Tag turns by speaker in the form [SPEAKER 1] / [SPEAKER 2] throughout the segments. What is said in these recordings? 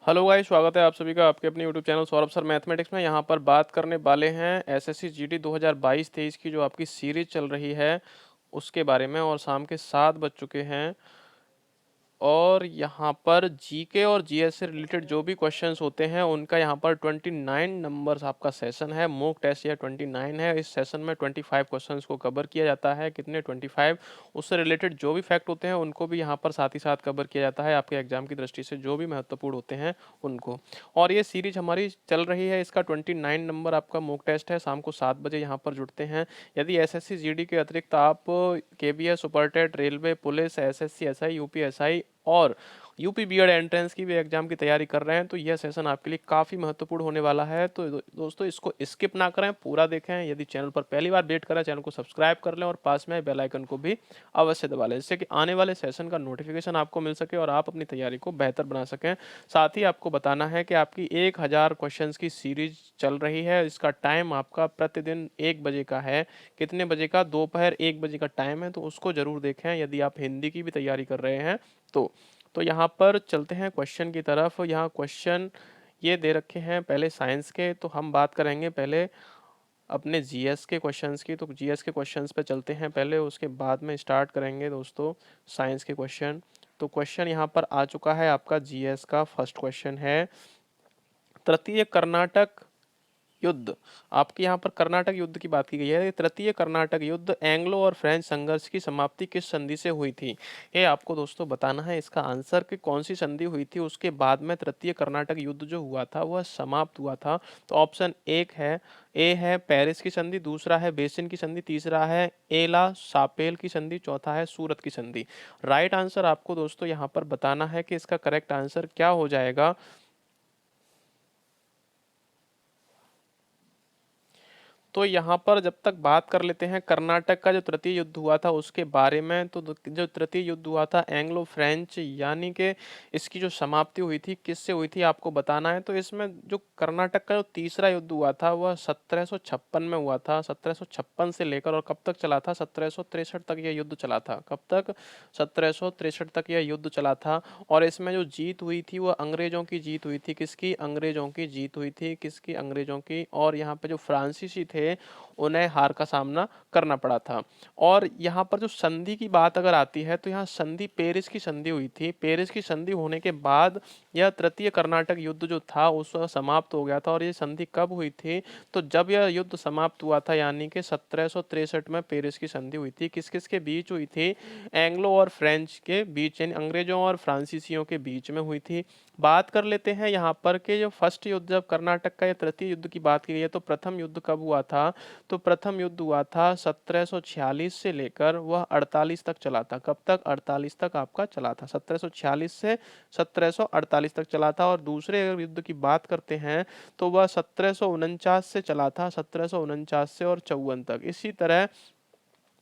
[SPEAKER 1] Hello guys, स्वागत है आप सभी का आपके अपने YouTube channel Saurabh sir mathematics में। यहाँ पर बात करने वाले हैं एसएससी जीडी 2022-23 की जो आपकी सीरीज चल रही है उसके बारे में। और शाम के 7 बज चुके हैं और यहाँ पर जीके और जीएस से रिलेटेड जो भी क्वेश्चंस होते हैं उनका यहाँ पर 29 नंबर्स आपका सेशन है। मॉक टेस्ट या 29 है। इस सेशन में 25 क्वेश्चंस को कवर किया जाता है। कितने 25, उससे रिलेटेड जो भी फैक्ट होते हैं उनको भी यहाँ पर साथ ही साथ कवर किया जाता है। आपके एग्जाम की दृष्टि से जो भी महत्वपूर्ण होते हैं उनको। और ये सीरीज हमारी चल रही है, इसका 29 नंबर आपका मॉक टेस्ट है। शाम को 7 बजे यहाँ पर जुड़ते हैं। यदि एसएससी जीडी के अतिरिक्त आप KBS, super TET, railway, police, SSC SI, UPSI और यूपी बीएड एंट्रेंस की भी एग्जाम की तैयारी कर रहे हैं तो यह सेशन आपके लिए काफ़ी महत्वपूर्ण होने वाला है। तो दोस्तों, इसको स्किप ना करें, पूरा देखें। यदि चैनल पर पहली बार विजिट करें, चैनल को सब्सक्राइब कर लें और पास में बेल आइकन को भी अवश्य दबा लें, जिससे कि आने वाले सेशन का नोटिफिकेशन आपको मिल सके और आप अपनी तैयारी को बेहतर बना सकें। साथ ही आपको बताना है कि आपकी 1000 क्वेश्चंस की सीरीज चल रही है। इसका टाइम आपका प्रतिदिन 1 बजे का है। कितने बजे का? दोपहर 1 बजे का टाइम है, तो उसको जरूर देखें यदि आप हिंदी की भी तैयारी कर रहे हैं तो यहाँ पर चलते हैं क्वेश्चन की तरफ। यहाँ क्वेश्चन ये दे रखे हैं पहले साइंस के, तो हम बात करेंगे पहले अपने जीएस के क्वेश्चंस की। तो जीएस के क्वेश्चंस पे चलते हैं पहले, उसके बाद में स्टार्ट करेंगे दोस्तों साइंस के क्वेश्चन। तो क्वेश्चन यहाँ पर आ चुका है आपका जीएस का। फर्स्ट क्वेश्चन है, तृतीय कर्नाटक युद्ध। आपके यहाँ पर कर्नाटक युद्ध की बात की गई है। तृतीय कर्नाटक युद्ध एंग्लो और फ्रेंच संघर्ष की समाप्ति किस संधि से हुई थी? ये आपको दोस्तों बताना है इसका आंसर कि कौन सी संधि हुई थी उसके बाद में तृतीय कर्नाटक युद्ध जो हुआ था वह समाप्त हुआ था। तो ऑप्शन एक है, ए है पेरिस की संधि, दूसरा है बेसिन की संधि, तीसरा है एला सापेल की संधि, चौथा है सूरत की संधि। राइट आंसर आपको दोस्तों यहाँ पर बताना है कि इसका करेक्ट आंसर क्या हो जाएगा। तो यहाँ पर जब तक बात कर लेते हैं कर्नाटक का जो तृतीय युद्ध हुआ था उसके बारे में। तो जो तृतीय युद्ध हुआ था एंग्लो फ्रेंच, यानी कि इसकी जो समाप्ति हुई थी किससे हुई थी आपको बताना है। तो इसमें जो कर्नाटक का जो तीसरा युद्ध हुआ था वह 1756 में हुआ था। 1756 से लेकर और कब तक चला था? 1763 तक यह युद्ध चला था। कब तक? 1763 तक यह युद्ध चला था। और इसमें जो जीत हुई थी वह अंग्रेजों की जीत हुई थी। किसकी? अंग्रेजों की जीत हुई थी। किसकी? अंग्रेजों की। और यहाँ पे जो फ्रांसीसी थे उन्हें हार का सामना करना पड़ा था। और यहाँ पर जो संधि की बात अगर आती है तो यहाँ संधि पेरिस की संधि हुई थी। पेरिस की संधि होने के बाद यह तृतीय कर्नाटक युद्ध जो था उस समाप्त हो गया था। और ये संधि कब हुई थी? तो जब यह युद्ध समाप्त हुआ था, यानी कि 1763 में पेरिस की संधि हुई थी। किस किस के बीच हुई थी? एंग्लो और फ्रेंच के बीच, यानी अंग्रेजों और फ्रांसीसियों के बीच में हुई थी। बात कर लेते हैं यहाँ पर के जो फर्स्ट युद्ध, जब कर्नाटक का या तृतीय युद्ध की बात की गई है तो प्रथम युद्ध कब हुआ था? तो प्रथम युद्ध हुआ था 1746 से लेकर वह 48 तक चला था। कब तक? 48 तक आपका चला था। 1746 से 1748 तक चला था। और दूसरे युद्ध की बात करते हैं तो वह 1749 से चला था। 1749 से और 54 तक। इसी तरह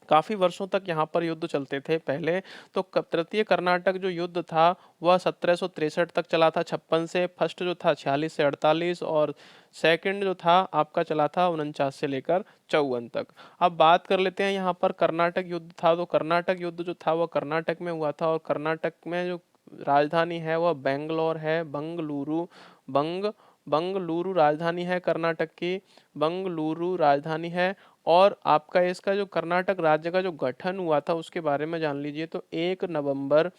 [SPEAKER 1] काफी वर्षों तक यहाँ पर युद्ध चलते थे पहले। तो तृतीय कर्नाटक जो युद्ध था वह 1763 तक चला था, 56 से। फर्स्ट जो था 46 से 48, और सेकंड जो था आपका चला था 49 से लेकर 54 तक। अब बात कर लेते हैं यहाँ पर कर्नाटक युद्ध था। तो कर्नाटक युद्ध जो था वह कर्नाटक में हुआ था। और कर्नाटक में जो राजधानी है वह बेंगलोर है। बंगलुरु, बंगलुरु राजधानी है कर्नाटक की। बंगलुरु राजधानी है। और आपका इसका जो कर्नाटक राज्य का जो गठन हुआ था उसके बारे में जान लीजिए। तो 1 नवंबर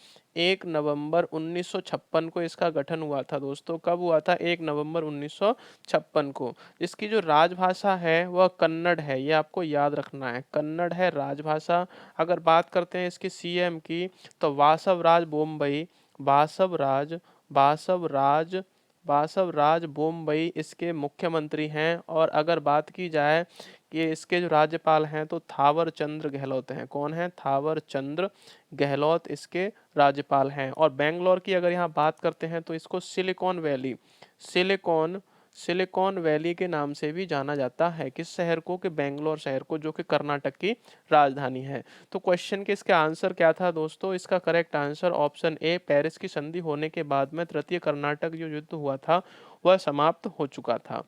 [SPEAKER 1] 1956 को इसका गठन हुआ था दोस्तों। कब हुआ था? 1 नवंबर 1956 को। इसकी जो राजभाषा है वह कन्नड़ है, ये आपको याद रखना है। कन्नड़ है राजभाषा। अगर बात करते हैं इसके सीएम की तो वासवराज बोम्बई, बासवराज बासवराज बासवराज बोम्बई इसके मुख्यमंत्री हैं। और अगर बात की जाए कि इसके जो राज्यपाल हैं तो थावर चंद्र गहलोत हैं। कौन है? थावर चंद्र गहलोत इसके राज्यपाल हैं। और बेंगलोर की अगर यहाँ बात करते हैं तो इसको silicon valley, silicon silicon valley के नाम से भी जाना जाता है। किस शहर को? कि बेंगलोर शहर को, जो कि कर्नाटक की राजधानी है। तो क्वेश्चन के इसका आंसर क्या था दोस्तों? इसका correct answer option A, Paris की संधि होने के बाद में तृतीय कर्नाटक जो युद्ध हुआ था वह समाप्त हो चुका था।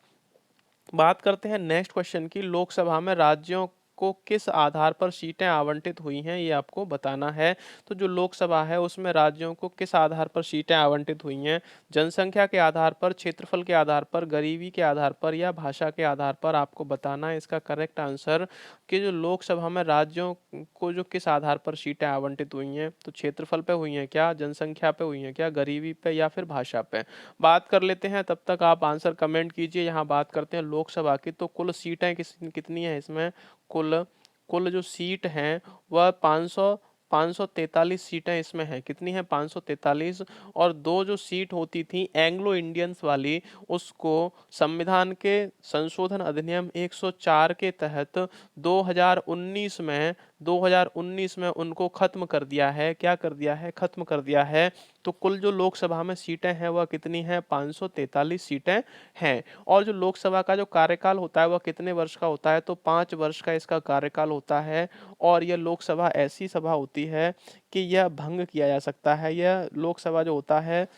[SPEAKER 1] बात करते हैं नेक्स्ट क्वेश्चन की। लोकसभा में राज्यों को किस आधार पर सीटें आवंटित हुई हैं, ये आपको बताना है। तो जो लोकसभा है उसमें राज्यों को किस आधार पर सीटें आवंटित हुई हैं, जनसंख्या के आधार पर, क्षेत्रफल के आधार पर, गरीबी के आधार पर या भाषा के आधार पर, आपको बताना है इसका करेक्ट आंसर कि जो लोकसभा में राज्यों को जो किस आधार पर सीटें आवंटित हुई हैं। तो क्षेत्रफल पे हुई हैं क्या, जनसंख्या पे हुई हैं क्या, गरीबी पे या फिर भाषा पे। बात कर लेते हैं, तब तक आप आंसर कमेंट कीजिए। यहाँ बात करते हैं लोकसभा की, तो कुल सीटें कितनी हैं इसमें, कुल कुल जो सीट हैं वह 543 सीटें इसमें हैं। कितनी है, 543। और दो जो सीट होती थी एंग्लो इंडियंस वाली, उसको संविधान के संशोधन अधिनियम 104 के तहत 2019 में उनको खत्म कर दिया है। क्या कर दिया है, खत्म कर दिया है। तो कुल जो लोकसभा में सीटें हैं वह कितनी हैं, 543 सीटें हैं। और जो लोकसभा का जो कार्यकाल होता है वह कितने वर्ष का होता है, तो 5 वर्ष का इसका कार्यकाल होता है। और यह लोकसभा ऐसी सभा होती है कि यह भंग किया जा सकता है। यह लोकसभा जो होता है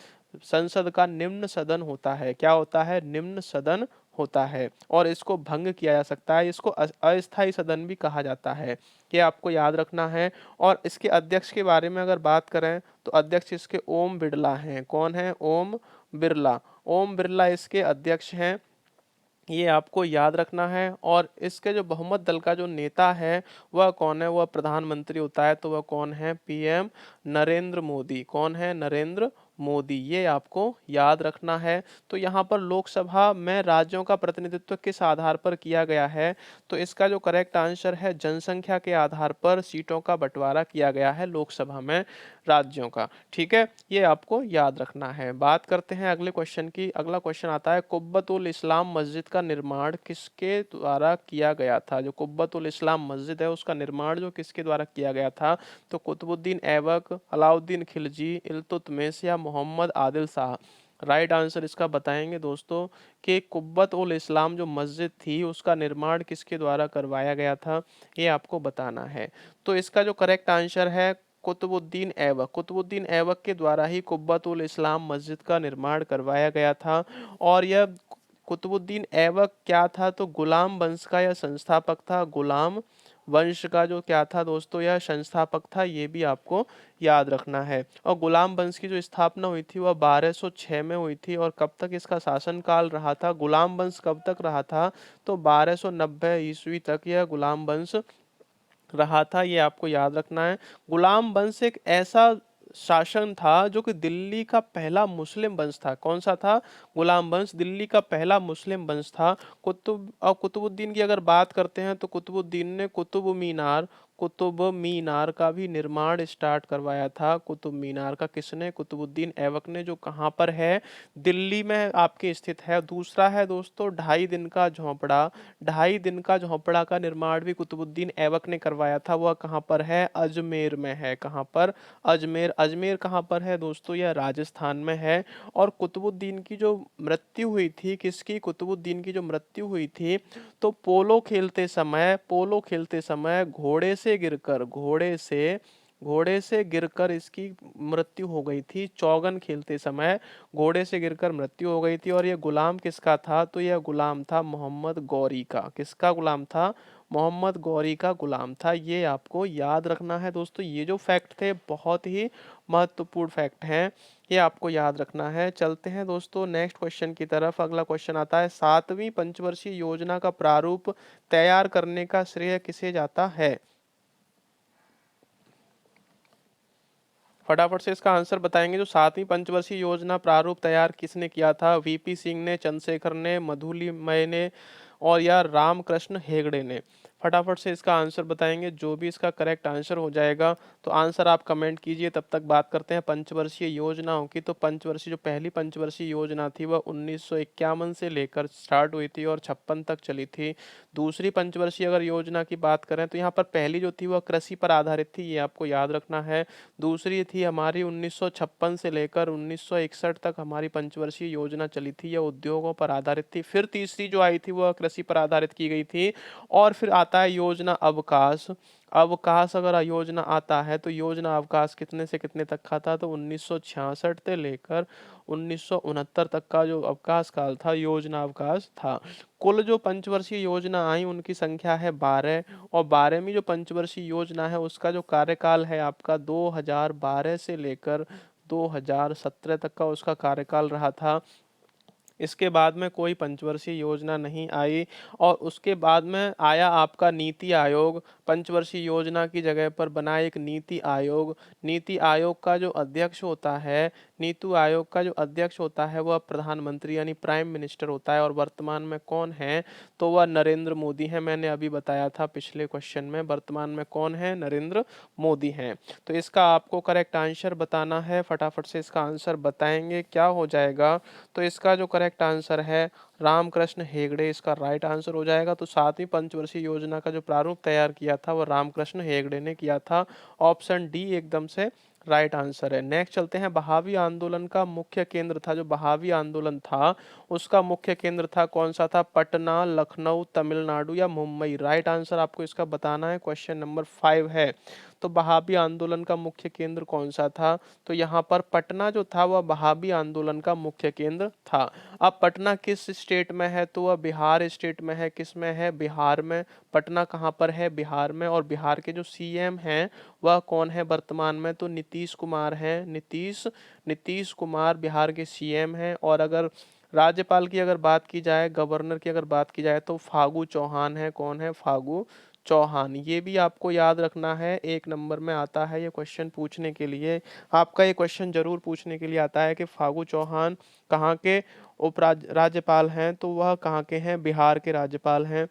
[SPEAKER 1] संसद का निम्न सदन होता है। क्या होता है, निम्न सदन होता है। और इसको भंग किया जा सकता है, इसको अस्थायी सदन भी कहा जाता है। ये आपको याद रखना है। और इसके अध्यक्ष के बारे में अगर बात करें तो अध्यक्ष इसके ओम बिरला हैं। कौन है, ओम बिरला। ओम बिरला इसके अध्यक्ष हैं, ये आपको याद रखना है। और इसके जो बहुमत दल का जो नेता है वह कौन है, वह प्रधानमंत्री होता है। तो वह कौन है, पीएम नरेंद्र मोदी। कौन है, नरेंद्र मोदी। ये आपको याद रखना है। तो यहाँ पर लोकसभा में राज्यों का प्रतिनिधित्व किस आधार पर किया गया है, तो इसका जो करेक्ट आंसर है जनसंख्या के आधार पर सीटों का बंटवारा किया गया है लोकसभा में राज्यों का। ठीक है, ये आपको याद रखना है। बात करते हैं अगले क्वेश्चन की। अगला क्वेश्चन आता है, कुब्बत उल इस्लाम मस्जिद का निर्माण किसके द्वारा किया गया था। जो कुब्बत उल इस्लाम मस्जिद है उसका निर्माण जो किसके द्वारा किया गया था, तो कुतुबुद्दीन ऐबक, अलाउद्दीन खिलजी, इल्तुतमिश या मोहम्मद आदिल शाह। राइट आंसर इसका बताएंगे दोस्तों कि कुब्बत उल इस्लाम जो मस्जिद थी उसका निर्माण किसके द्वारा करवाया गया था, ये आपको बताना है। तो इसका जो करेक्ट आंसर है कुतुबुद्दीन ऐबक। कुतुबुद्दीन ऐबक के द्वारा ही कुब्बत उल इस्लाम मस्जिद का निर्माण करवाया गया था। और यह कुतुबुद्दीन ऐबक क्या था, तो गुलाम वंश का यह संस्थापक था। गुलाम वंश का जो क्या था दोस्तों, यह संस्थापक था। ये भी आपको याद रखना है। और गुलाम वंश की जो स्थापना हुई थी वह 1206 में हुई थी। और कब तक इसका शासनकाल रहा था, गुलाम वंश कब तक रहा था, तो 1290 ईस्वी तक यह गुलाम वंश रहा था। ये आपको याद रखना है। गुलाम वंश एक ऐसा शासन था जो कि दिल्ली का पहला मुस्लिम वंश था। कौन सा था, गुलाम वंश दिल्ली का पहला मुस्लिम वंश था। कुतुबुद्दीन की अगर बात करते हैं तो कुतुबुद्दीन ने कुतुब मीनार का भी निर्माण स्टार्ट करवाया था। कुतुब मीनार का किसने, कुतुबुद्दीन ऐबक ने, जो कहाँ पर है, दिल्ली में आपके स्थित है। दूसरा है दोस्तों 2.5 दिन का झोंपड़ा। 2.5 दिन का झोंपड़ा का निर्माण भी कुतुबुद्दीन ऐबक ने करवाया था। वह कहाँ पर है, अजमेर में है। कहाँ पर, अजमेर। अजमेर कहाँ पर है दोस्तों, यह राजस्थान में है। और कुतुबुद्दीन की जो मृत्यु हुई थी, किसकी, कुतुबुद्दीन की जो मृत्यु हुई थी, तो पोलो खेलते समय घोड़े से गिरकर इसकी मृत्यु हो गई थी। चौगन खेलते समय घोड़े से गिरकर मृत्यु हो गई थी। और यह गुलाम किसका था, तो यह गुलाम था मोहम्मद गौरी का। किसका गुलाम था, मोहम्मद गौरी का गुलाम था। ये आपको याद रखना है दोस्तों। ये जो फैक्ट थे बहुत ही महत्वपूर्ण फैक्ट हैं, ये आपको याद रखना है। चलते हैं दोस्तों नेक्स्ट क्वेश्चन की तरफ। अगला क्वेश्चन आता है, 7वीं पंचवर्षीय योजना का प्रारूप तैयार करने का श्रेय किसे जाता है। फटाफट से इसका आंसर बताएंगे। जो 7वीं पंचवर्षीय योजना प्रारूप तैयार किसने किया था, वीपी सिंह ने, चंद्रशेखर ने, मधुलिमय ने और या रामकृष्ण हेगड़े ने। फटाफट से इसका आंसर बताएंगे। जो भी इसका करेक्ट आंसर हो जाएगा तो आंसर आप कमेंट कीजिए। तब तक बात करते हैं पंचवर्षीय योजनाओं की। तो पंचवर्षीय जो पहली पंचवर्षीय योजना थी वह 1951 से लेकर स्टार्ट हुई थी और 56 तक चली थी। दूसरी पंचवर्षीय अगर योजना की बात करें तो यहाँ पर पहली जो थी वह कृषि पर आधारित थी, ये आपको याद रखना है। दूसरी थी हमारी 1956 से लेकर 1961 तक हमारी पंचवर्षीय योजना चली थी, यह उद्योगों पर आधारित थी। फिर तीसरी जो आई थी वह कृषि पर आधारित की गई थी। और फिर आता है योजना अवकाश। अवकाश अगर योजना आता है तो योजना अवकाश कितने से कितने तक का था, तो 1966 से लेकर 1969 तक का जो अवकाश काल था योजना अवकाश था। कुल जो पंचवर्षीय योजना आई उनकी संख्या है 12, और 12वीं जो पंचवर्षीय योजना है उसका जो कार्यकाल है आपका 2012 से लेकर 2017 तक का उसका कार्यकाल रहा था। इसके बाद में कोई पंचवर्षीय योजना नहीं आई, और उसके बाद में आया आपका नीति आयोग। पंचवर्षीय योजना की जगह पर बना एक नीति आयोग। नीति आयोग का जो अध्यक्ष होता है, नीति आयोग का जो अध्यक्ष होता है वह प्रधानमंत्री यानी प्राइम मिनिस्टर होता है, और वर्तमान में कौन है, तो वह नरेंद्र मोदी है। मैंने अभी बताया था पिछले क्वेश्चन में, वर्तमान में कौन है, नरेंद्र मोदी हैं। तो इसका आपको करेक्ट आंसर बताना है, फटाफट से इसका आंसर बताएंगे क्या हो जाएगा। तो इसका जो करेक्ट आंसर है रामकृष्ण हेगड़े, इसका राइट आंसर हो जाएगा। तो 7वीं पंचवर्षीय योजना का जो प्रारूप तैयार किया था वो रामकृष्ण हेगड़े ने किया था। ऑप्शन डी एकदम से राइट आंसर है। नेक्स्ट चलते हैं, बहावी आंदोलन का मुख्य केंद्र था, जो बहावी आंदोलन था उसका मुख्य केंद्र था कौन सा था, पटना, लखनऊ, तमिलनाडु या मुंबई। राइट आंसर आपको इसका बताना है, क्वेश्चन नंबर 5 है। तो बहावी आंदोलन का मुख्य केंद्र कौन सा था, तो यहाँ पर पटना जो था वह बहावी आंदोलन का मुख्य केंद्र था। अब पटना किस स्टेट में है, तो वह बिहार स्टेट में है। किस में है, बिहार में। पटना कहाँ पर है, बिहार में। और बिहार के जो सीएम हैं वह कौन है वर्तमान में, तो नीतीश कुमार हैं। नीतीश कुमार बिहार के सीएम हैं। और अगर राज्यपाल की अगर बात की जाए, गवर्नर की अगर बात की जाए, तो फागू चौहान है। कौन है, फागू चौहान। ये भी आपको याद रखना है, एक नंबर में आता है ये क्वेश्चन पूछने के लिए। आपका ये क्वेश्चन जरूर पूछने के लिए आता है कि फागू चौहान कहाँ के राज्यपाल हैं, तो वह कहाँ के हैं, बिहार के राज्यपाल हैं।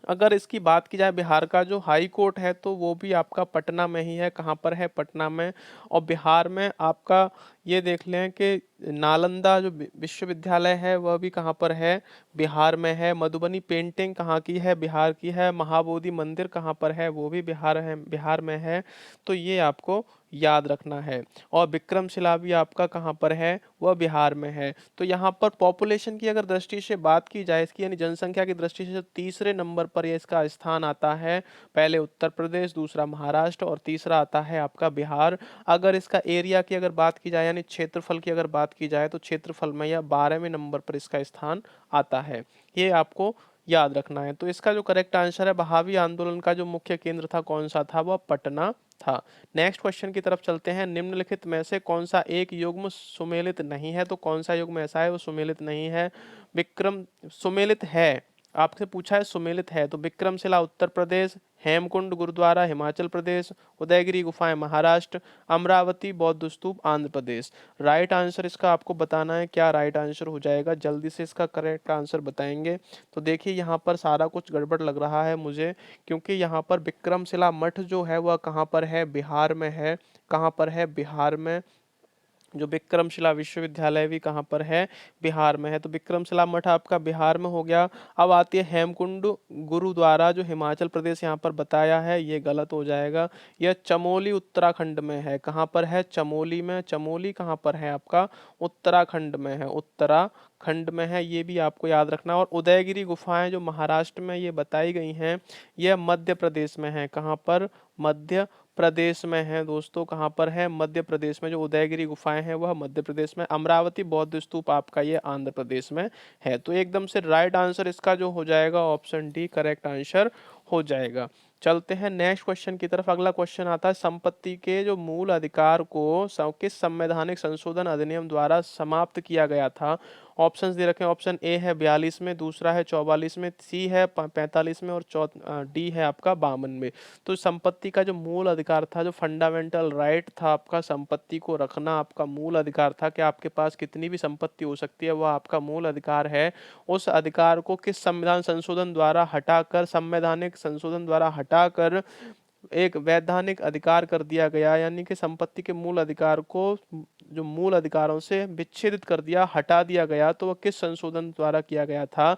[SPEAKER 1] अगर इसकी बात की जाए, बिहार का जो हाई कोर्ट है तो वो भी आपका पटना में ही है। कहाँ पर है, पटना में। और बिहार में आपका ये देख लें कि नालंदा जो विश्वविद्यालय है वह भी कहाँ पर है, बिहार में है। मधुबनी पेंटिंग कहाँ की है, बिहार की है। महाबोधि मंदिर कहाँ पर है, वो भी बिहार में है। तो ये आपको याद रखना है। और विक्रमशिला भी आपका कहाँ पर है, वह बिहार में है। तो यहाँ पर पॉपुलेशन की अगर दृष्टि से बात की जाए, इसकी यानी जनसंख्या की दृष्टि से, तीसरे नंबर पर ये इसका स्थान आता है। पहले उत्तर प्रदेश, दूसरा महाराष्ट्र, और तीसरा आता है आपका बिहार। अगर इसका एरिया की अगर बात की जाए यानी क्षेत्रफल की अगर बात की जाए, तो क्षेत्रफल में यह 12वें नंबर पर इसका स्थान आता है। ये आपको याद रखना है। तो इसका जो करेक्ट आंसर है, बहावी आंदोलन का जो मुख्य केंद्र था कौन सा था, वह पटना था। नेक्स्ट क्वेश्चन की तरफ चलते हैं, निम्नलिखित में से कौन सा एक युग्म सुमेलित नहीं है, तो कौन सा युग्म ऐसा है वो सुमेलित नहीं है। विक्रम सुमेलित है, आपसे पूछा है सुमेलित है, तो विक्रमशिला उत्तर प्रदेश, हेमकुंड गुरुद्वारा हिमाचल प्रदेश, उदयगिरी गुफाएं महाराष्ट्र, अमरावती बौद्ध स्तूप आंध्र प्रदेश। राइट आंसर इसका आपको बताना है, क्या राइट आंसर हो जाएगा, जल्दी से इसका करेक्ट आंसर बताएंगे। तो देखिए यहाँ पर सारा कुछ गड़बड़ लग रहा है मुझे, क्योंकि यहाँ पर विक्रमशिला मठ जो है वह कहाँ पर है, बिहार में है। कहाँ पर है, बिहार में। जो विक्रमशिला विश्वविद्यालय भी कहाँ पर है, बिहार में है। तो विक्रमशिला मठ आपका बिहार में हो गया। अब आती है हेमकुंड गुरुद्वारा, जो हिमाचल प्रदेश यहाँ पर बताया है, ये गलत हो जाएगा। यह चमोली उत्तराखंड में है। कहाँ पर है, चमोली में। चमोली कहाँ पर है आपका, उत्तराखंड में है, उत्तराखंड में है। ये भी आपको याद रखना। और उदयगिरी गुफाएं जो महाराष्ट्र में ये बताई गई हैं, यह मध्य प्रदेश में है। कहाँ पर, मध्य प्रदेश में है दोस्तों। कहाँ पर है, मध्य प्रदेश में। जो उदयगिरी गुफाएं हैं वह मध्य प्रदेश में। अमरावती बौद्ध स्तूप आपका ये आंध्र प्रदेश में है। तो एकदम से राइट आंसर इसका जो हो जाएगा, ऑप्शन डी करेक्ट आंसर हो जाएगा। चलते हैं नेक्स्ट क्वेश्चन की तरफ। अगला क्वेश्चन आता है, संपत्ति के जो मूल अधिकार को किस संवैधानिक संशोधन अधिनियम द्वारा समाप्त किया गया था। ऑप्शंस दे रखे हैं। ऑप्शन ए है 42 में, दूसरा है 44 में, सी है 45 में, और डी है आपका 52 में। तो संपत्ति का जो मूल अधिकार था, जो फंडामेंटल राइट था आपका, संपत्ति को रखना आपका मूल अधिकार था कि आपके पास कितनी भी संपत्ति हो सकती है, वह आपका मूल अधिकार है। उस अधिकार को किस संविधान संशोधन द्वारा हटाकर, संवैधानिक संशोधन द्वारा हटाकर एक वैधानिक अधिकार कर दिया गया। यानी कि संपत्ति के मूल अधिकार को जो मूल अधिकारों से विच्छेदित कर दिया, हटा दिया गया। तो वह किस संशोधन द्वारा किया गया था,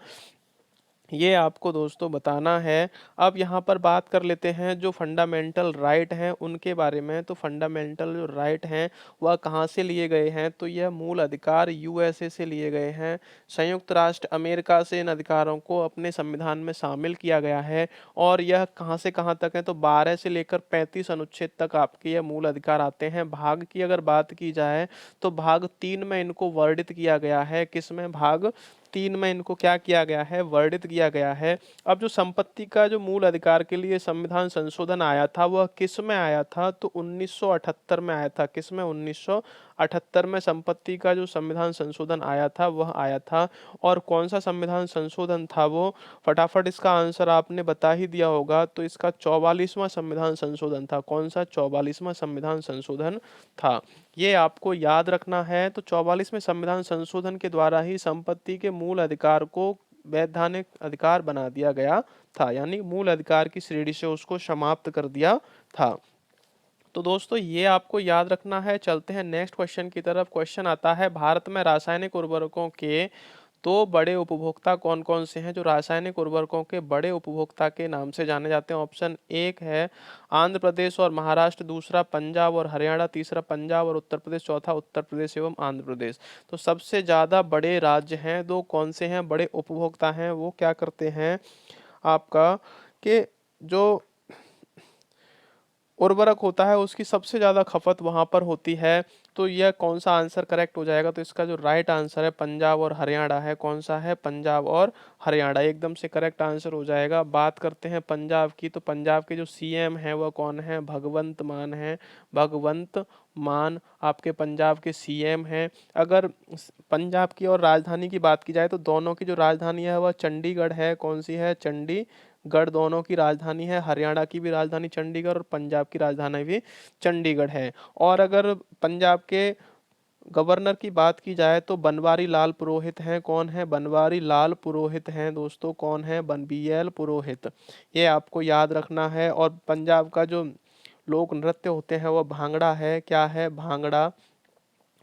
[SPEAKER 1] ये आपको दोस्तों बताना है। अब यहाँ पर बात कर लेते हैं जो फंडामेंटल राइट हैं उनके बारे में। तो फंडामेंटल जो राइट हैं वह कहाँ से लिए गए हैं, तो यह मूल अधिकार यूएसए से लिए गए हैं। संयुक्त राष्ट्र अमेरिका से इन अधिकारों को अपने संविधान में शामिल किया गया है। और यह कहाँ से कहाँ तक है, तो 12 से लेकर 35 अनुच्छेद तक आपके यह मूल अधिकार आते हैं। भाग की अगर बात की जाए तो भाग 3 में इनको वर्णित किया गया है। किसमें? भाग 3 में इनको क्या किया गया है? वर्णित किया गया है। अब जो संपत्ति का जो मूल अधिकार के लिए संविधान संशोधन आया था वह किस में आया था, तो 1978 में आया था। किस में? 1978 में संपत्ति का जो संविधान संशोधन आया था वह आया था। और कौन सा संविधान संशोधन था वो? फटाफट इसका आंसर आपने बता ही दिया होगा। तो इसका 44वां संविधान संशोधन था। कौन सा? 44वां संविधान संशोधन था। ये आपको याद रखना है। तो 44वें संविधान संशोधन के द्वारा ही संपत्ति के मूल अधिकार को वैधानिक अधिकार बना दिया गया था, यानी मूल अधिकार की श्रेणी से उसको समाप्त कर दिया था। तो दोस्तों ये आपको याद रखना है। चलते हैं नेक्स्ट क्वेश्चन की तरफ। क्वेश्चन आता है, भारत में रासायनिक उर्वरकों के दो बड़े उपभोक्ता कौन कौन से हैं? जो रासायनिक उर्वरकों के बड़े उपभोक्ता के नाम से जाने जाते हैं। ऑप्शन एक है आंध्र प्रदेश और महाराष्ट्र, दूसरा पंजाब और हरियाणा, तीसरा पंजाब और उत्तर प्रदेश, चौथा उत्तर प्रदेश एवं आंध्र प्रदेश। तो सबसे ज्यादा बड़े राज्य हैं दो, कौन से हैं? बड़े उपभोक्ता हैं वो क्या करते हैं आपका, कि जो उर्वरक होता है उसकी सबसे ज़्यादा खपत वहाँ पर होती है। तो यह कौन सा आंसर करेक्ट हो जाएगा? तो इसका जो राइट आंसर है पंजाब और हरियाणा है। कौन सा है? पंजाब और हरियाणा एकदम से करेक्ट आंसर हो जाएगा। बात करते हैं पंजाब की। तो पंजाब के जो सीएम हैं वह कौन है? भगवंत मान है। भगवंत मान आपके पंजाब के सीएम हैं। अगर पंजाब की और राजधानी की बात की जाए तो दोनों की जो राजधानी है वह चंडीगढ़ है। कौन सी है? चंडीगढ़ दोनों की राजधानी है। हरियाणा की भी राजधानी चंडीगढ़ और पंजाब की राजधानी भी चंडीगढ़ है। और अगर पंजाब के गवर्नर की बात की जाए तो बनवारी लाल पुरोहित हैं। कौन है? बनवारी लाल पुरोहित हैं दोस्तों। कौन है? BL पुरोहित। ये आपको याद रखना है। और पंजाब का जो लोक नृत्य होते हैं वह भांगड़ा है। क्या है? भांगड़ा।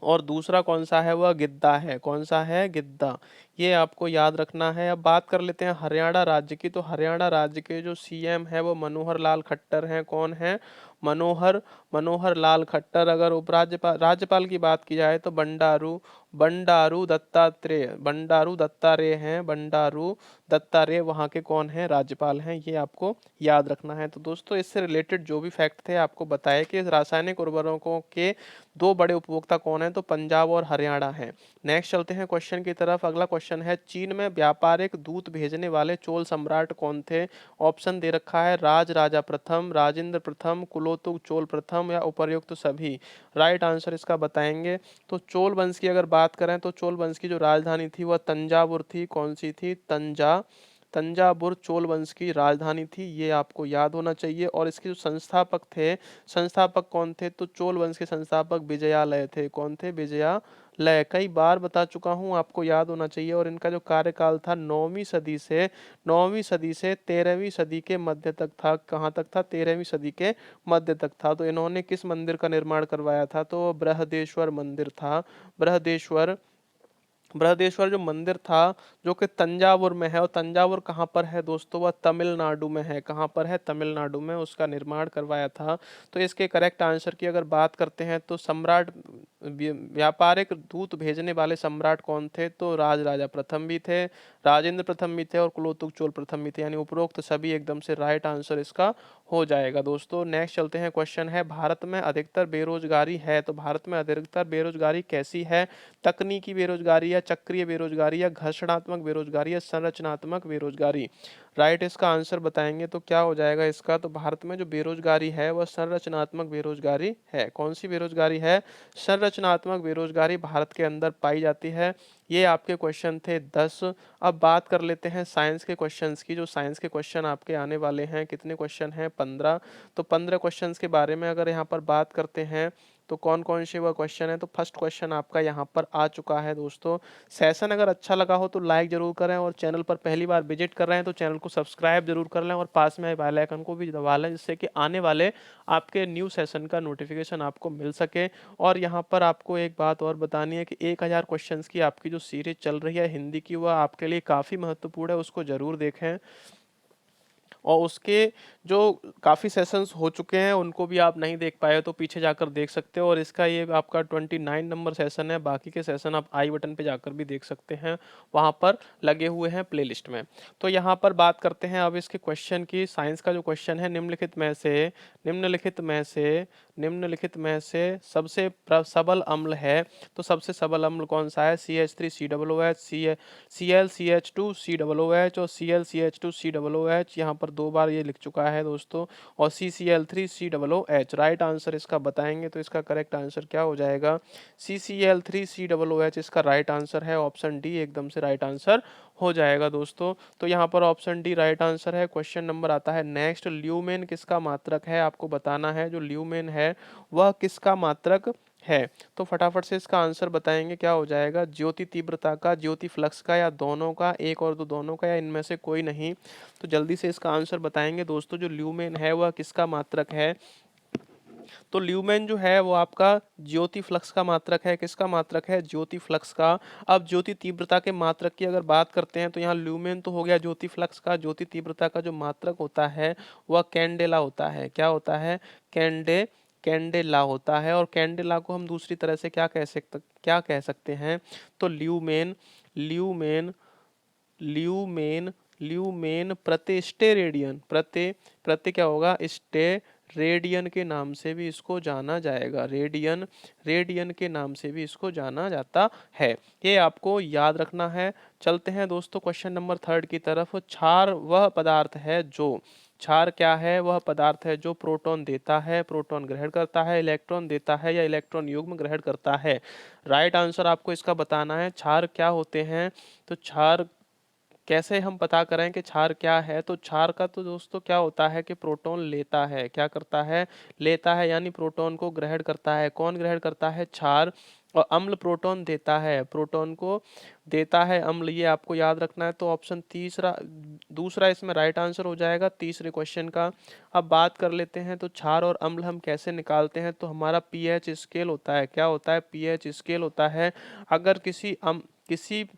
[SPEAKER 1] और दूसरा कौन सा है? वह गिद्दा है। कौन सा है? गिद्दा। ये आपको याद रखना है। अब बात कर लेते हैं हरियाणा राज्य की। तो हरियाणा राज्य के जो सीएम है वो मनोहर लाल खट्टर हैं। कौन है? मनोहर मनोहर लाल खट्टर। अगर उपराज्यपाल राज्यपाल की बात की जाए तो बंडारू बंडारू दत्तात्रेय बंडारू दत्तात्रेय हैं। बंडारू दत्तात्रेय वहाँ के कौन है? राज्यपाल हैं। ये आपको याद रखना है। तो दोस्तों इससे रिलेटेड जो भी फैक्ट थे आपको बताए कि रासायनिक उर्वरकों के दो बड़े उपभोक्ता कौन है, तो पंजाब और हरियाणा है। नेक्स्ट चलते हैं क्वेश्चन की तरफ। अगला क्वेश्चन है, चीन में व्यापारिक दूत भेजने वाले चोल सम्राट कौन थे? ऑप्शन दे रखा है राज राजा प्रथम, राजेंद्र प्रथम, कुलोतुंग चोल प्रथम या उपर्युक्त सभी। राइट आंसर इसका बताएंगे। तो चोल वंश की अगर बात करें तो चोल वंश की जो राजधानी थी वह तंजावुर थी। कौन सी थी? तंजावुर चोल वंश की राजधानी थी। ये आपको याद होना चाहिए। और इसके जो संस्थापक थे, संस्थापक कौन थे? तो चोल वंश के संस्थापक विजयालय थे। कौन थे? विजयालय। कई बार बता चुका हूँ, आपको याद होना चाहिए। और इनका जो कार्यकाल था 9वीं सदी से 13वीं सदी के मध्य तक था। कहाँ तक था? 13वीं सदी के मध्य तक था। तो इन्होंने किस मंदिर का निर्माण करवाया था? तो बृहदेश्वर मंदिर था। बृहदेश्वर बृहदेश्वर जो मंदिर था जो कि तंजावुर में है। और तंजावुर कहाँ पर है दोस्तों? वह तमिलनाडु में है। कहाँ पर है? तमिलनाडु में उसका निर्माण करवाया था। तो इसके करेक्ट आंसर की अगर बात करते हैं तो सम्राट व्यापारिक दूत भेजने वाले सम्राट कौन थे? तो राज राजा प्रथम भी थे, राजेंद्र प्रथम भी थे और कुलोतुंग चोल प्रथम भी थे। यानी उपरोक्त सभी एकदम से राइट आंसर इसका हो जाएगा दोस्तों। नेक्स्ट चलते हैं। क्वेश्चन है, भारत में अधिकतर बेरोजगारी है। तो भारत में अधिकतर बेरोजगारी कैसी है? तकनीकी बेरोजगारी या चक्रीय बेरोजगारी या घर्षणात्मक बेरोजगारी या संरचनात्मक बेरोजगारी। राइट इसका आंसर बताएंगे तो क्या हो जाएगा इसका? तो भारत में जो बेरोजगारी है वह संरचनात्मक बेरोजगारी है। कौन सी बेरोजगारी है? संरचनात्मक बेरोजगारी भारत के अंदर पाई जाती है। ये आपके क्वेश्चन थे 10। अब बात कर लेते हैं साइंस के क्वेश्चंस की। जो साइंस के क्वेश्चन आपके आने वाले हैं, कितने क्वेश्चन हैं? 15। तो 15 क्वेश्चंस के बारे में अगर यहाँ पर बात करते हैं तो कौन कौन से वह क्वेश्चन है, तो फर्स्ट क्वेश्चन आपका यहाँ पर आ चुका है दोस्तों। सेशन अगर अच्छा लगा हो तो लाइक जरूर करें, और चैनल पर पहली बार विजिट कर रहे हैं तो चैनल को सब्सक्राइब जरूर कर लें, और पास में बेल आइकन को भी दबा लें, जिससे कि आने वाले आपके न्यू सेशन का नोटिफिकेशन आपको मिल सके। और यहाँ पर आपको एक बात और बतानी है कि 1000 क्वेश्चंस की आपकी जो सीरीज चल रही है हिंदी की, वह आपके लिए काफ़ी महत्वपूर्ण है, उसको ज़रूर देखें। और उसके जो काफ़ी सेशंस हो चुके हैं उनको भी आप नहीं देख पाए तो पीछे जाकर देख सकते हो, और इसका ये आपका 29 नंबर सेशन है। बाकी के सेशन आप आई बटन पे जाकर भी देख सकते हैं, वहाँ पर लगे हुए हैं प्लेलिस्ट में। तो यहाँ पर बात करते हैं अब इसके क्वेश्चन की। साइंस का जो क्वेश्चन है, निम्नलिखित में से सबसे सबल अम्ल है, तो सबसे सबल अम्ल कौन सा है? CH3COOH, ClCH2COOH और ClCH2COOH, यहाँ पर 2 बार ये लिख चुका है दोस्तों, और CCl3COOH। राइट आंसर इसका बताएंगे तो इसका करेक्ट आंसर क्या हो जाएगा? CCl3COOH इसका राइट आंसर है। ऑप्शन डी एकदम से राइट आंसर हो जाएगा दोस्तों। तो यहाँ पर ऑप्शन डी राइट आंसर है। क्वेश्चन नंबर आता है नेक्स्ट, ल्यूमेन किसका मात्रक है? आपको बताना है जो ल्यूमेन है वह किसका मात्रक है। तो फटाफट से इसका आंसर बताएंगे, क्या हो जाएगा? ज्योति तीव्रता का, ज्योति फ्लक्स का, या दोनों का, एक और दो दोनों का, या इनमें से कोई नहीं। तो जल्दी से इसका आंसर बताएंगे दोस्तों, जो ल्यूमेन है वह किसका मात्रक है? तो ल्यूमेन जो है वो आपका ज्योति फ्लक्स का मात्रक है। किसका मात्रक है? ज्योति फ्लक्स का। अब ज्योति तीव्रता के मात्रक की अगर बात करते हैं तो यहाँ ल्यूमेन तो हो गया ज्योति फ्लक्स का। ज्योति तीव्रता का जो मात्रक होता है वह कैंडेला होता है। क्या होता है? कैंडेला होता है। और कैंडेला को हम दूसरी तरह से क्या कह सकते हैं? तो ल्यूमेन ल्यूमेन ल्यूमेन ल्यूमेन प्रति स्टेरेडियन, प्रति क्या होगा? रेडियन के नाम से भी इसको जाना जाएगा। रेडियन के नाम से भी इसको जाना जाता है। ये आपको याद रखना है। चलते हैं दोस्तों क्वेश्चन नंबर 3 की तरफ। क्षार वह पदार्थ है जो, क्षार क्या है? वह पदार्थ है जो प्रोटॉन देता है, प्रोटॉन ग्रहण करता है, इलेक्ट्रॉन देता है, या इलेक्ट्रॉन युग्म ग्रहण करता है। राइट आंसर आपको इसका बताना है। क्षार क्या होते हैं? तो क्षार कैसे हम पता करें कि क्षार क्या है? तो क्षार का तो दोस्तों क्या होता है कि प्रोटॉन लेता है। क्या करता है? लेता है, यानी प्रोटॉन को ग्रहण करता है। कौन ग्रहण करता है? क्षार। और अम्ल प्रोटॉन देता है, प्रोटॉन को देता है अम्ल, ये आपको याद रखना है। तो ऑप्शन दूसरा इसमें राइट आंसर हो जाएगा तीसरे क्वेश्चन का। अब बात कर लेते हैं तो क्षार और अम्ल हम कैसे निकालते हैं? तो हमारा पीएच स्केल होता है। क्या होता है? पीएच स्केल होता है। अगर किसी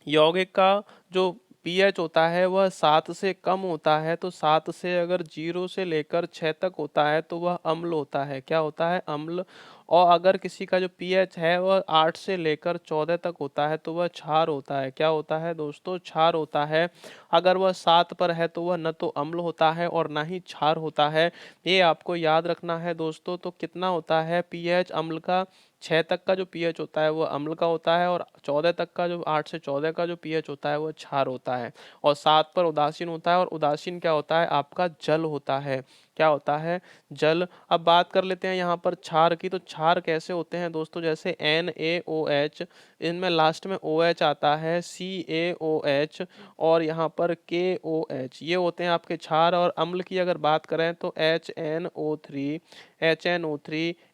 [SPEAKER 1] यौगिक का जो पीएच होता है वह 7 से कम होता है, तो 7 से अगर 0 से लेकर 6 तक होता है तो वह अम्ल होता है। क्या होता है? अम्ल। और अगर किसी का जो पीएच है वह 8 से लेकर 14 तक होता है तो वह क्षार होता है। क्या होता है दोस्तों? क्षार होता है। अगर वह 7 पर है तो वह न तो अम्ल होता है और ना ही क्षार होता है। ये आपको याद रखना है दोस्तों। तो कितना होता है पीएच अम्ल का? 6 तक का जो पीएच होता है वो अम्ल का होता है, और 14 तक का जो 8 से 14 का जो पीएच होता है वो क्षार होता है। और 7 पर उदासीन होता है, और उदासीन क्या होता है? आपका जल होता है। क्या होता है? जल। अब बात कर लेते हैं यहाँ पर क्षार की। तो क्षार कैसे होते हैं दोस्तों? जैसे NaOH, इनमें लास्ट में OH आता है, CaOH, और यहाँ पर KOH, ये होते हैं आपके क्षार। और अम्ल की अगर बात करें तो HNO3,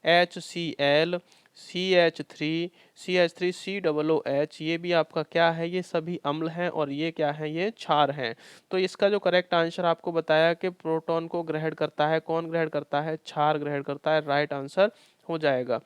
[SPEAKER 1] HCl, CH3, COOH, ये भी आपका क्या है? ये सभी अम्ल हैं, और ये क्या है? ये क्षार हैं। तो इसका जो करेक्ट आंसर आपको बताया कि प्रोटॉन को ग्रहण करता है, कौन ग्रहण करता है? क्षार ग्रहण करता है। राइट आंसर हो जाएगा।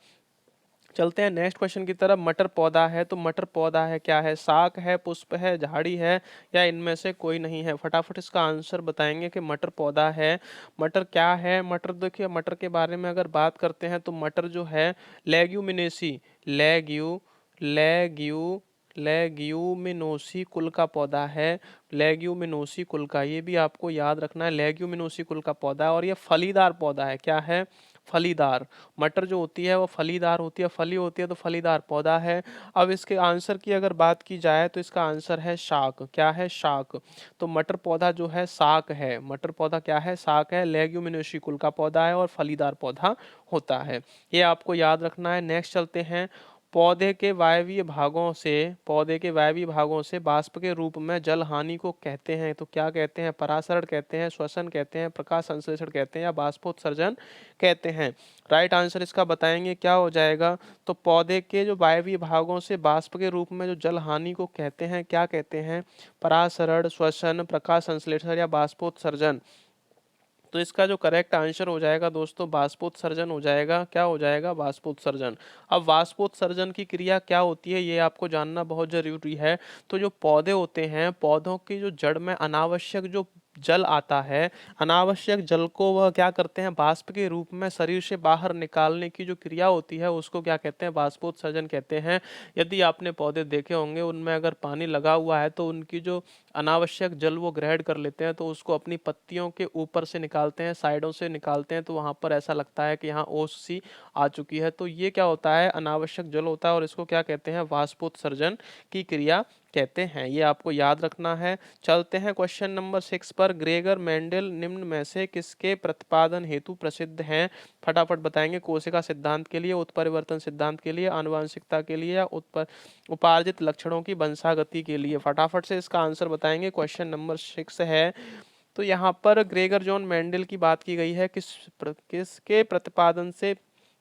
[SPEAKER 1] चलते हैं नेक्स्ट क्वेश्चन की तरफ। मटर पौधा है, तो मटर पौधा है क्या है? शाक है, पुष्प है, झाड़ी है, या इनमें से कोई नहीं है? फटाफट इसका आंसर बताएंगे कि मटर पौधा है। मटर क्या है? मटर देखिए, मटर के बारे में अगर बात करते हैं तो मटर जो है लेग्यूमिनेसी लेग्यू लेग्यू लेग्यूमिनोसी कुल का पौधा है। लेग्यूमिनोसी कुल का, ये भी आपको याद रखना है। लेग्यूमिनोसी कुल का पौधा है, और ये फलीदार पौधा है। क्या है? फलीदार। मटर जो होती है वो फलीदार होती है, फली होती है, तो फलीदार पौधा है। अब इसके आंसर की अगर बात की जाए तो इसका आंसर है शाक। क्या है? शाक। तो मटर पौधा जो है शाक है। मटर पौधा क्या है? शाक है। लेग्यूमिनेसी कुल का पौधा है और फलीदार पौधा होता है। ये आपको याद रखना है। नेक्स्ट चलते हैं। पौधे के वायवीय भागों से बाष्प के रूप में जल हानि को कहते हैं, तो क्या कहते हैं? परासरण कहते हैं, श्वसन कहते हैं, प्रकाश संश्लेषण कहते हैं या बाष्पोत्सर्जन कहते हैं। राइट आंसर इसका बताएंगे क्या हो जाएगा? तो पौधे के जो वायवीय भागों से बाष्प के रूप में जो जल हानि को कहते हैं, क्या कहते हैं? परासरण, श्वसन, प्रकाश संश्लेषण या बाष्पोत्सर्जन। तो इसका जो करेक्ट आंसर हो जाएगा दोस्तों बाष्पोत्सर्जन हो जाएगा। क्या हो जाएगा? बाष्पोत्सर्जन। अब वाष्पोत्सर्जन की क्रिया क्या होती है ये आपको जानना बहुत जरूरी है। तो जो पौधे होते हैं, पौधों की जो जड़ में अनावश्यक जो जल आता है, अनावश्यक जल को वह क्या करते हैं? वाष्प के रूप में शरीर से बाहर निकालने की जो क्रिया होती है उसको क्या कहते हैं? बाष्पोत्सर्जन कहते हैं। यदि आपने पौधे देखे होंगे, उनमें अगर पानी लगा हुआ है तो उनकी जो अनावश्यक जल वो ग्रहण कर लेते हैं, तो उसको अपनी पत्तियों के ऊपर से निकालते हैं, साइडों से निकालते हैं, तो वहां पर ऐसा लगता है कि यहाँ ओस सी आ चुकी है। तो ये क्या होता है? अनावश्यक जल होता है और इसको क्या कहते हैं? वाष्पोत्सर्जन की क्रिया कहते हैं। ये आपको याद रखना है। चलते हैं क्वेश्चन नंबर 6 पर। ग्रेगर मेंडल निम्न में से किसके प्रतिपादन हेतु प्रसिद्ध हैं? फटाफट बताएंगे। कोशिका सिद्धांत के लिए, उत्परिवर्तन सिद्धांत के लिए, आनुवंशिकता के लिए या उपार्जित लक्षणों की वंशागति के लिए? फटाफट से इसका आंसर बताएंगे। क्वेश्चन नंबर 6 है। तो यहाँ पर ग्रेगर जॉन मेंडल की बात की गई है, किसके प्रतिपादन से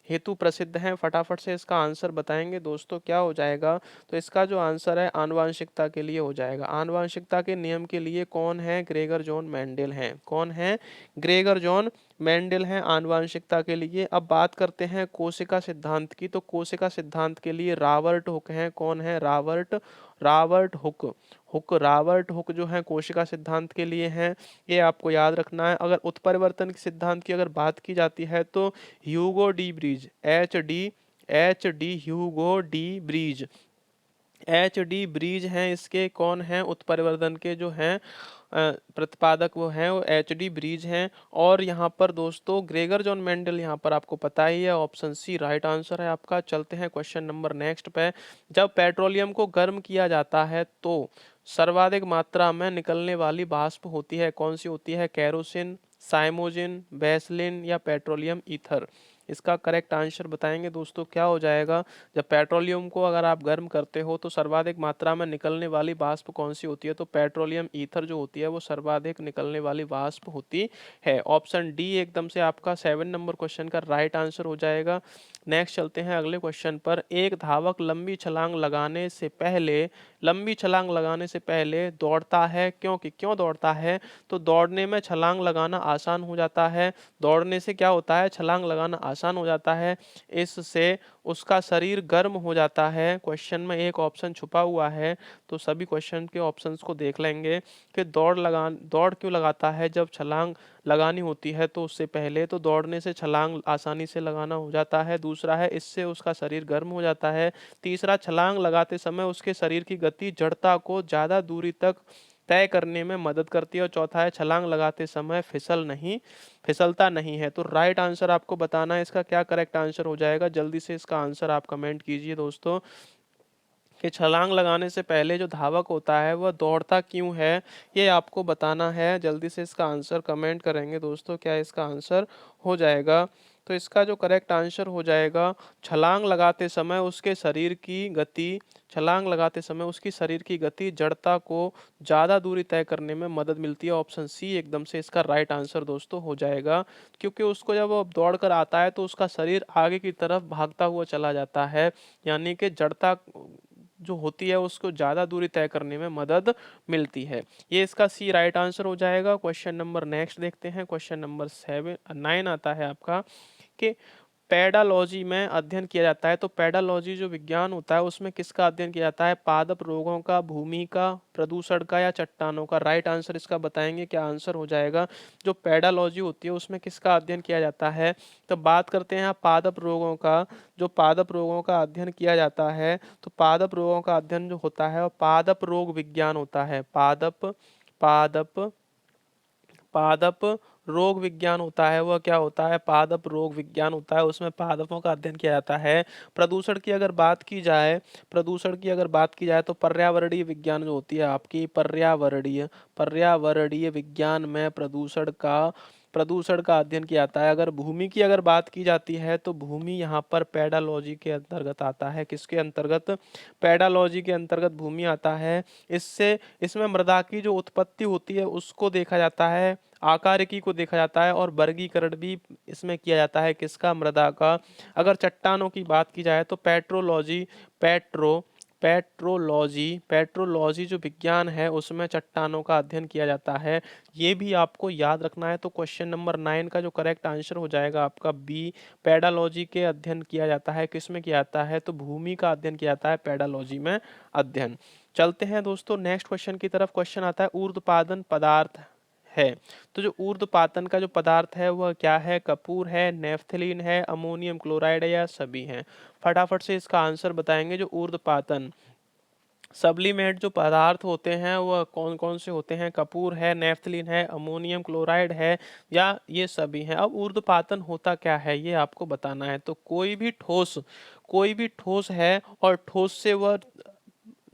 [SPEAKER 1] हेतु प्रसिद्ध हैं? फटाफट से इसका आंसर बताएंगे दोस्तों। क्या हो जाएगा? तो इसका जो आंसर है आनुवंशिकता के लिए हो जाएगा। आनुवंशिकता के नियम के लिए कौन है? ग्रेगर जॉन मेंडल हैं। कौन है? ग्रेगर जॉन मेंडल हैं आनुवंशिकता के लिए। अब बात करते हैं कोशिका सिद्धांत की। तो कोशिका सिद्धांत के लिए रॉबर्ट हुक हैं। कौन है? रॉबर्ट रॉबर्ट हुक जो है कोशिका सिद्धांत के लिए हैं। ये आपको याद रखना है। अगर उत्परिवर्तन के सिद्धांत की अगर बात की जाती है तो Hugo de bridge, H D Hugo de bridge, H D bridge हैं इसके। कौन हैं? उत्परिवर्तन के जो हैं प्रतिपादक वो हैं, वो एच डी ब्रिज हैं। और यहाँ पर दोस्तों ग्रेगर जॉन मेंडल, यहाँ पर आपको पता ही है, ऑप्शन सी राइट आंसर है आपका। चलते हैं क्वेश्चन नंबर नेक्स्ट पे। जब पेट्रोलियम को गर्म किया जाता है तो सर्वाधिक मात्रा में निकलने वाली वाष्प होती है, कौन सी होती है? केरोसिन, साइमोजिन, वैसलीन या पेट्रोलियम ईथर? इसका करेक्ट आंसर बताएंगे दोस्तों। क्या हो जाएगा? जब पेट्रोलियम को अगर आप गर्म करते हो तो सर्वाधिक मात्रा में निकलने वाली वाष्प कौन सी होती है? तो पेट्रोलियम ईथर जो होती है वो सर्वाधिक निकलने वाली वाष्प होती है। ऑप्शन डी एकदम से आपका 7 नंबर क्वेश्चन का राइट आंसर हो जाएगा। नेक्स्ट चलते हैं अगले क्वेश्चन पर। एक धावक लंबी छलांग लगाने से पहले दौड़ता है, क्यों दौड़ता है? तो दौड़ने में छलांग लगाना आसान हो जाता है। दौड़ने से क्या होता है? छलांग लगाना आसान हो जाता है। इससे उसका शरीर गर्म हो जाता है। क्वेश्चन में एक ऑप्शन छुपा हुआ है, तो सभी क्वेश्चन के ऑप्शंस को देख लेंगे कि दौड़ क्यों लगाता है? जब छलांग लगानी होती है तो उससे पहले तो दौड़ने से छलांग आसानी से लगाना हो जाता है। दूसरा है इससे उसका शरीर गर्म हो जाता है। तीसरा, छलांग लगाते समय उसके शरीर की गति जड़ता को ज़्यादा दूरी तक तय करने में मदद करती है। और चौथा है छलांग लगाते समय फिसलता नहीं है। तो राइट आंसर आपको बताना है इसका क्या करेक्ट आंसर हो जाएगा। जल्दी से इसका आंसर आप कमेंट कीजिए दोस्तों कि छलांग लगाने से पहले जो धावक होता है वह दौड़ता क्यों है, ये आपको बताना है। जल्दी से इसका आंसर कमेंट करेंगे दोस्तों क्या इसका आंसर हो जाएगा। तो इसका जो करेक्ट आंसर हो जाएगा, छलांग लगाते समय उसके शरीर की गति छलांग लगाते समय उसकी शरीर की गति जड़ता को ज़्यादा दूरी तय करने में मदद मिलती है। ऑप्शन सी एकदम से इसका राइट आंसर दोस्तों हो जाएगा। क्योंकि उसको जब वो दौड़ कर आता है तो उसका शरीर आगे की तरफ भागता हुआ चला जाता है, यानी कि जड़ता जो होती है उसको ज़्यादा दूरी तय करने में मदद मिलती है। ये इसका सी राइट आंसर हो जाएगा। क्वेश्चन नंबर नेक्स्ट देखते हैं। क्वेश्चन नंबर 9 आता है आपका कि पेडालॉजी में अध्ययन किया जाता है। तो पेडालॉजी जो विज्ञान होता है उसमें किसका अध्ययन किया जाता है? पादप रोगों का, भूमि का, प्रदूषण का या चट्टानों का? राइट आंसर इसका बताएंगे क्या आंसर हो जाएगा। जो पेडालॉजी होती है उसमें किसका अध्ययन किया जाता है? तो बात करते हैं पादप रोगों का। जो पादप रोगों का अध्ययन किया जाता है, तो पादप रोगों का अध्ययन जो होता है वो पादप रोग विज्ञान होता है। पादप पादप पादप रोग विज्ञान होता है। वह क्या होता है? पादप रोग विज्ञान होता है। उसमें पादपों का अध्ययन किया जाता है। प्रदूषण की अगर बात की जाए तो पर्यावरणीय विज्ञान जो होती है आपकी पर्यावरणीय विज्ञान में प्रदूषण का प्रदूषण का अध्ययन किया जाता है। अगर भूमि की अगर बात की जाती है तो भूमि यहाँ पर पेडालॉजी के अंतर्गत आता है। किसके अंतर्गत? पेडालॉजी के अंतर्गत भूमि आता है। इसमें मृदा की जो उत्पत्ति होती है उसको देखा जाता है, आकारिकी को देखा जाता है और वर्गीकरण भी इसमें किया जाता है। किसका? मृदा का। अगर चट्टानों की बात की जाए तो पेट्रोलॉजी जो विज्ञान है उसमें चट्टानों का अध्ययन किया जाता है। ये भी आपको याद रखना है। तो क्वेश्चन नंबर 9 का जो करेक्ट आंसर हो जाएगा आपका बी, पेडालॉजी के अध्ययन किया जाता है। किसमें किया जाता है? तो भूमि का अध्ययन किया जाता है पेडालॉजी में अध्ययन। चलते हैं दोस्तों नेक्स्ट क्वेश्चन की तरफ। क्वेश्चन आता है ऊर्ध्वपातन पदार्थ है। तो जो ऊर्ध्वपातन का जो पदार्थ है वह क्या है? कपूर है, नेफ्थलीन है, अमोनियम क्लोराइड है या सभी हैं? फटाफट से इसका आंसर बताएंगे। जो ऊर्ध्वपातन सब्लीमेट जो पदार्थ होते हैं वह कौन कौन से होते हैं? कपूर है, नेफ्थलीन है, अमोनियम क्लोराइड है या ये सभी हैं? अब ऊर्ध्वपातन होता क्या है ये आपको बताना है। तो कोई भी ठोस है और ठोस से वह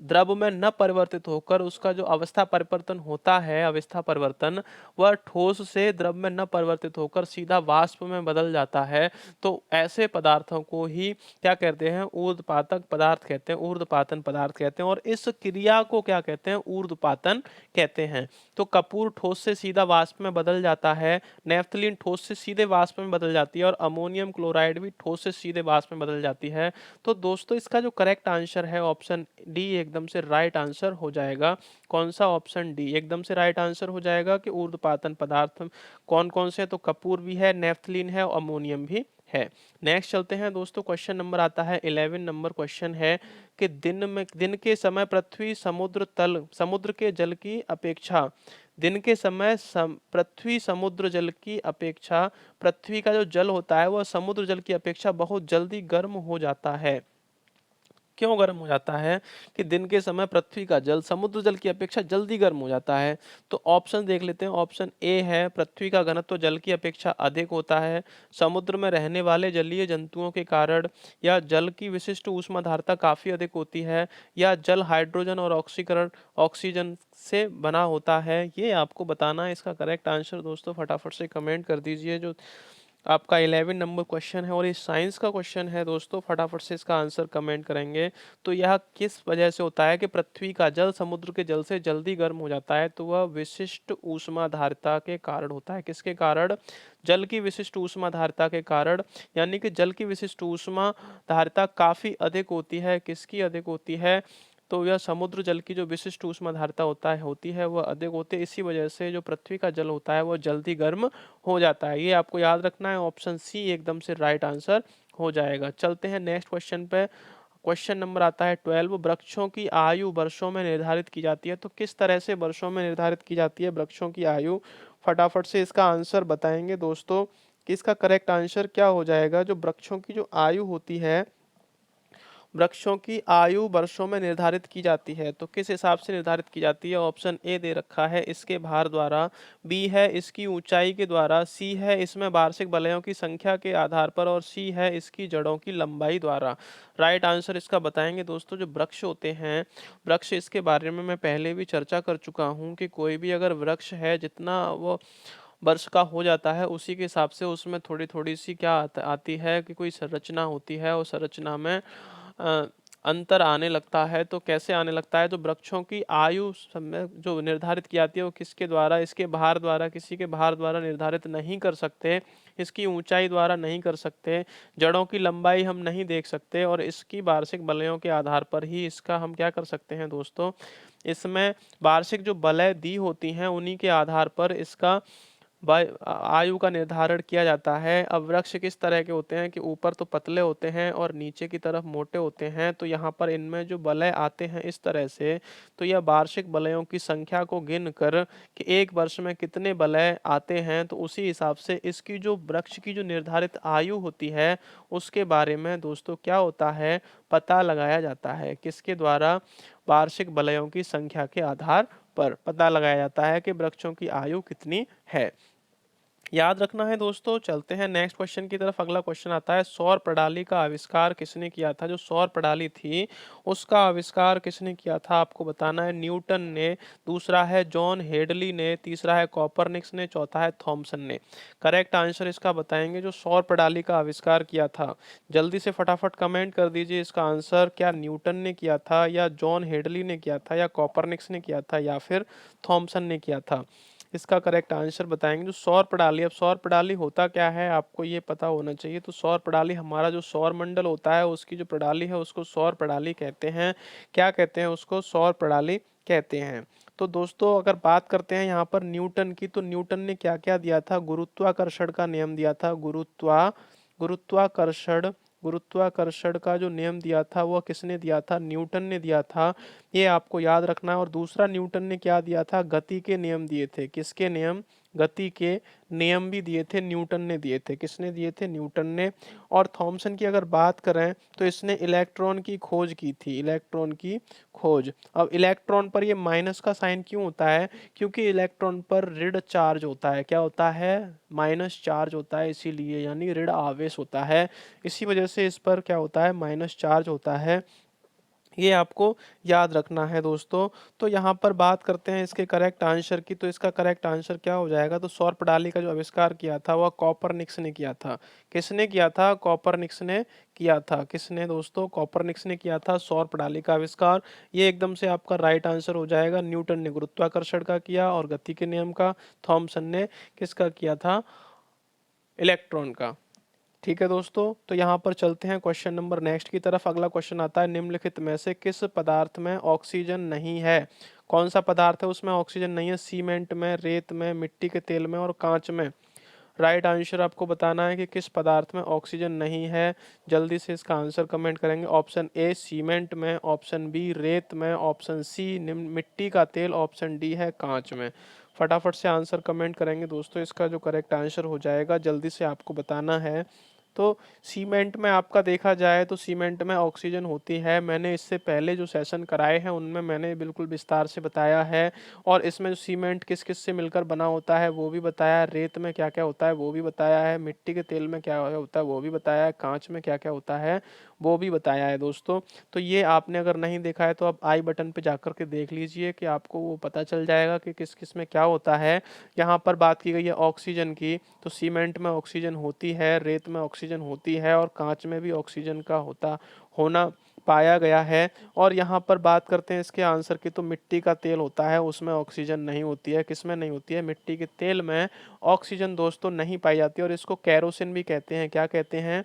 [SPEAKER 1] द्रव में न परिवर्तित होकर उसका जो अवस्था परिवर्तन होता है, अवस्था परिवर्तन, वह ठोस से द्रव में न परिवर्तित होकर सीधा वाष्प में बदल जाता है। तो ऐसे पदार्थों को ही क्या कहते हैं? ऊर्ध्वपातक पदार्थ कहते हैं, ऊर्ध्वपातन पदार्थ कहते हैं। और इस क्रिया को क्या कहते हैं? ऊर्ध्वपातन कहते हैं। तो कपूर ठोस से सीधा वाष्प में बदल जाता है, नेफ्थलीन ठोस से सीधे वाष्प में बदल जाती है और अमोनियम क्लोराइड भी ठोस से सीधे वाष्प में बदल जाती है। तो दोस्तों इसका जो करेक्ट आंसर है ऑप्शन डी एकदम से राइट आंसर हो जाएगा। कौन सा? ऑप्शन डी एकदम से राइट आंसर हो जाएगा कि ऊर्ध्वपातन पदार्थ कौन कौन से? तो कपूर भी है, नेफ्थलीन है और अमोनियम भी है। नेक्स्ट चलते हैं दोस्तों। क्वेश्चन नंबर आता है 11 नंबर क्वेश्चन है कि दिन के समय पृथ्वी समुद्र के जल की अपेक्षा दिन के समय पृथ्वी समुद्र जल की अपेक्षा पृथ्वी का जो जल होता है वह समुद्र जल की अपेक्षा बहुत जल्दी गर्म हो जाता है। क्यों गर्म हो जाता है? कि दिन के समय पृथ्वी का जल समुद्र जल की अपेक्षा जल्दी गर्म हो जाता है। तो ऑप्शन देख लेते हैं। ऑप्शन ए है पृथ्वी का घनत्व जल की अपेक्षा अधिक होता है, समुद्र में रहने वाले जलीय जंतुओं के कारण, या जल की विशिष्ट ऊष्मा धारता काफी अधिक होती है, या जल हाइड्रोजन और ऑक्सीजन से बना होता है। ये आपको बताना है। इसका करेक्ट आंसर दोस्तों फटाफट से कमेंट कर दीजिए। जो आपका 11 नंबर क्वेश्चन है और ये साइंस का क्वेश्चन है दोस्तों, फटाफट से इसका आंसर कमेंट करेंगे। तो यह किस वजह से होता है कि पृथ्वी का जल समुद्र के जल से जल्दी गर्म हो जाता है? तो वह विशिष्ट ऊष्मा धारिता के कारण होता है। किसके कारण? जल की विशिष्ट ऊष्मा धारिता के कारण। यानी कि जल की विशिष्ट ऊष्मा धारिता काफी अधिक होती है। किसकी अधिक होती है? तो यह समुद्र जल की जो विशिष्ट ऊष्मा धारिता होती है वह अधिक होती है। इसी वजह से जो पृथ्वी का जल होता है वह जल्दी गर्म हो जाता है। ये आपको याद रखना है। ऑप्शन सी एकदम से राइट आंसर हो जाएगा। चलते हैं नेक्स्ट क्वेश्चन पे। क्वेश्चन नंबर आता है 12। वृक्षों की आयु वर्षों में निर्धारित की जाती है। तो किस तरह से वर्षों में निर्धारित की जाती है वृक्षों की आयु? फटाफट से इसका आंसर बताएंगे दोस्तों कि इसका करेक्ट आंसर क्या हो जाएगा। जो वृक्षों की जो आयु होती है, वृक्षों की आयु वर्षों में निर्धारित की जाती है। तो किस हिसाब से निर्धारित की जाती है? ऑप्शन ए दे रखा है इसके भार द्वारा, बी है इसकी ऊंचाई के द्वारा, सी है इसमें वार्षिक वलयों की संख्या के आधार पर और सी है इसकी जड़ों की लंबाई द्वारा। राइट आंसर इसका बताएंगे दोस्तों। जो वृक्ष होते हैं, वृक्ष इसके बारे में मैं पहले भी चर्चा कर चुका हूँ कि कोई भी अगर वृक्ष है जितना वो वर्ष का हो जाता है उसी के हिसाब से उसमें थोड़ी थोड़ी सी क्या आती है कि कोई संरचना होती है और संरचना में अ, अंतर आने लगता है। तो कैसे आने लगता है? तो वृक्षों की आयु समय जो निर्धारित की जाती है वो किसके द्वारा? इसके भार द्वारा, किसी के भार द्वारा निर्धारित नहीं कर सकते, इसकी ऊंचाई द्वारा नहीं कर सकते, जड़ों की लंबाई हम नहीं देख सकते और इसकी वार्षिक वलयों के आधार पर ही इसका हम क्या कर सकते हैं दोस्तों? इसमें वार्षिक जो वलय दी होती हैं उन्हीं के आधार पर इसका आयु का निर्धारण किया जाता है। अब वृक्ष किस तरह के होते हैं कि ऊपर तो पतले होते हैं और नीचे की तरफ मोटे होते हैं। तो यहाँ पर इनमें जो वलय आते हैं इस तरह से, तो यह वार्षिक वलयों की संख्या को गिन कर कि एक वर्ष में कितने वलय आते हैं तो उसी हिसाब से इसकी जो वृक्ष की जो निर्धारित आयु होती है उसके बारे में दोस्तों क्या होता है? पता लगाया जाता है। किसके द्वारा? वार्षिक वलयों की संख्या के आधार पर पता लगाया जाता है कि वृक्षों की आयु कितनी है। याद रखना है दोस्तों। चलते हैं नेक्स्ट क्वेश्चन की तरफ। अगला क्वेश्चन आता है, सौर प्रणाली का आविष्कार किसने किया था? जो सौर प्रणाली थी उसका आविष्कार किसने किया था आपको बताना है। न्यूटन ने, दूसरा है जॉन हेडली ने, तीसरा है कॉपरनिक्स ने, चौथा है थॉमसन ने। करेक्ट आंसर इसका बताएंगे जो सौर प्रणाली का आविष्कार किया था। जल्दी से फटाफट कमेंट कर दीजिए इसका आंसर। क्या न्यूटन ने किया था, या जॉन हेडली ने किया था, या कॉपरनिक्स ने किया था, या फिर थॉमसन ने किया था? इसका करेक्ट आंसर बताएंगे। जो सौर प्रणाली, अब सौर प्रणाली होता क्या है आपको ये पता होना चाहिए। तो सौर प्रणाली हमारा जो सौर मंडल होता है उसकी जो प्रणाली है उसको सौर प्रणाली कहते हैं। क्या कहते हैं उसको? सौर प्रणाली कहते हैं। तो दोस्तों अगर बात करते हैं यहाँ पर न्यूटन की, तो न्यूटन ने क्या क्या दिया था? गुरुत्वाकर्षण का नियम दिया था। गुरुत्वाकर्षण गुरुत्वाकर्षण का जो नियम दिया था वह किसने दिया था? न्यूटन ने दिया था। ये आपको याद रखना है। और दूसरा न्यूटन ने क्या दिया था? गति के नियम दिए थे। किसके नियम? गति के नियम भी दिए थे, न्यूटन ने दिए थे। किसने दिए थे? न्यूटन ने। और थॉमसन की अगर बात करें तो इसने इलेक्ट्रॉन की खोज की थी। इलेक्ट्रॉन की खोज। अब इलेक्ट्रॉन पर ये माइनस का साइन क्यों होता है? क्योंकि इलेक्ट्रॉन पर ऋण चार्ज होता है। क्या होता है? माइनस चार्ज होता है, इसीलिए, यानी ऋण आवेश होता है। इसी वजह से इस पर क्या होता है? माइनस चार्ज होता है। ये आपको याद रखना है दोस्तों। तो यहाँ पर बात करते हैं इसके करेक्ट आंसर की। तो इसका करेक्ट आंसर क्या हो जाएगा? तो सौर प्रणाली का जो आविष्कार किया था वह कॉपरनिक्स ने किया था। किसने किया था? कॉपरनिक्स ने किया था। किसने दोस्तों? कॉपरनिक्स ने किया था सौर प्रणाली का आविष्कार। ये एकदम से आपका राइट आंसर हो जाएगा। न्यूटन ने गुरुत्वाकर्षण का किया और गति के नियम का। थॉमसन ने किसका किया था? इलेक्ट्रॉन का। ठीक है दोस्तों, तो यहाँ पर चलते हैं क्वेश्चन नंबर नेक्स्ट की तरफ। अगला क्वेश्चन आता है, निम्नलिखित में से किस पदार्थ में ऑक्सीजन नहीं है? कौन सा पदार्थ है उसमें ऑक्सीजन नहीं है? सीमेंट में, रेत में, मिट्टी के तेल में और कांच में। राइट आंसर आपको बताना है कि किस पदार्थ में ऑक्सीजन नहीं है। जल्दी से इसका आंसर कमेंट करेंगे। ऑप्शन ए सीमेंट में, ऑप्शन बी रेत में, ऑप्शन सी मिट्टी का तेल, ऑप्शन डी है कांच में। फटाफट से आंसर कमेंट करेंगे दोस्तों। इसका जो करेक्ट आंसर हो जाएगा जल्दी से आपको बताना है। तो सीमेंट में आपका देखा जाए तो सीमेंट में ऑक्सीजन होती है। मैंने इससे पहले जो सेशन कराए हैं उनमें मैंने बिल्कुल विस्तार से बताया है। और इसमें जो सीमेंट किस किस से मिलकर बना होता है वो भी बताया है। रेत में क्या क्या होता है वो भी बताया है। मिट्टी के तेल में क्या होता है वो भी बताया है। कांच में क्या क्या होता है वो भी बताया है दोस्तों। तो ये आपने अगर नहीं देखा है तो आप आई बटन पे जाकर के देख लीजिए कि आपको वो पता चल जाएगा कि किस किस में क्या होता है। यहाँ पर बात की गई है ऑक्सीजन की, तो सीमेंट में ऑक्सीजन होती है, रेत में ऑक्सीजन होती है और कांच में भी ऑक्सीजन का होना पाया गया है। और यहाँ पर बात करते हैं इसके आंसर की, तो मिट्टी का तेल होता है उसमें ऑक्सीजन नहीं होती है। किसमें नहीं होती है? मिट्टी के तेल में ऑक्सीजन दोस्तों नहीं पाई जाती। और इसको कैरोसिन भी कहते हैं। क्या कहते हैं?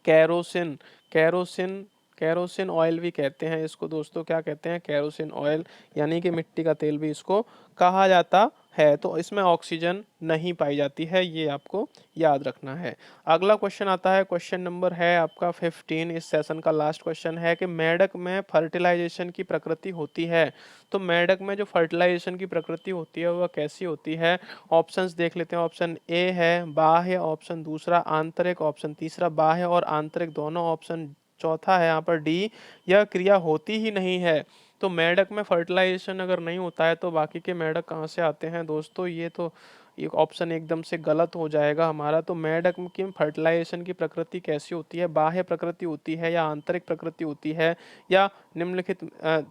[SPEAKER 1] कैरोसिन। कैरोसिन कैरोसिन ऑयल भी कहते हैं इसको दोस्तों। क्या कहते हैं? कैरोसिन ऑयल, यानी कि मिट्टी का तेल भी इसको कहा जाता है। तो इसमें ऑक्सीजन नहीं पाई जाती है, ये आपको याद रखना है। अगला क्वेश्चन आता है, क्वेश्चन नंबर है आपका 15। इस सेशन का लास्ट क्वेश्चन है कि मेढक में फर्टिलाइजेशन की प्रकृति होती है। तो मेढक में जो फर्टिलाइजेशन की प्रकृति होती है वह कैसी होती है? ऑप्शंस देख लेते हैं। ऑप्शन ए है बाह्य, ऑप्शन दूसरा आंतरिक, ऑप्शन तीसरा बाह्य और आंतरिक दोनों, ऑप्शन चौथा है यहाँ पर डी, यह क्रिया होती ही नहीं है। तो मेढक में फर्टिलाइजेशन अगर नहीं होता है तो बाकी के मेढक कहाँ से आते हैं दोस्तों? ये तो एक ऑप्शन एकदम से गलत हो जाएगा हमारा। तो मेढक की फर्टिलाइजेशन की प्रकृति कैसी होती है? बाह्य प्रकृति होती है या आंतरिक प्रकृति होती है, या निम्नलिखित